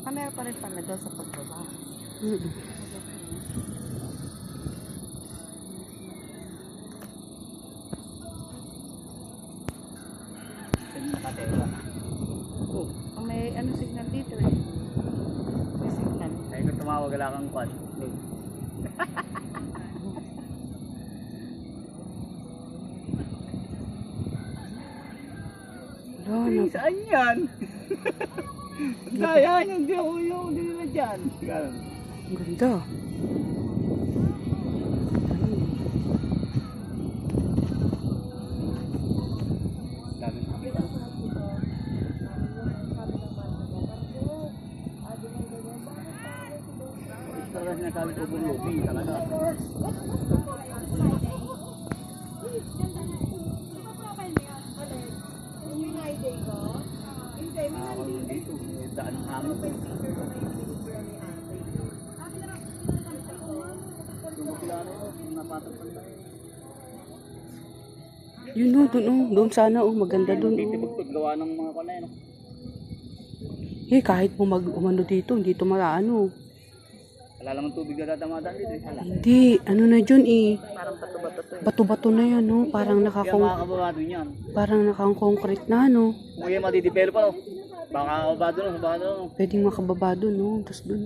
Camera pa rin pala doon sa pagbaba. Nakatela. Oh, may ano signal dito eh. May signal. Kaya kung tumawag wala kang kwan. Doon, Saan yan? Kaya yan, hindi ako yung hindi na dyan. ang ganda. Talaga sinasabi ko kung lupi talaga. Ako dito, may daan ng hangin. Sumukilano ko, napatapan tayo. Yun o, doon sana o, maganda doon o. Paggawa ng mga kanay, no? Eh, kahit mo umano dito, hindi ito maano. Wala lang ang tubig na tatamadaan dito. Hindi, ano na dyan eh. Parang bato-bato to. Bato-bato na yan o, parang Kaya makakababado niyan. parang nakakong-concrete na no. Kung yan madidevelop pa, no? Baka kakabado no, baka no. Pwedeng makababa doon no, tapos doon.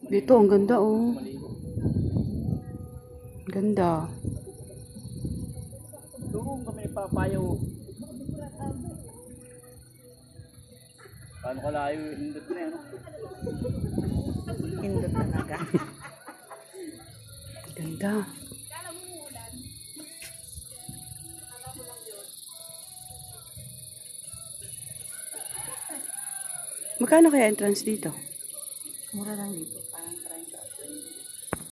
Dito, ang ganda o. Ganda. Doon kami nagpapayaw. Paano kalayo, hindot na yan, no? Pindot talaga. Ganda. Magkano kaya entrance dito? Mura lang dito.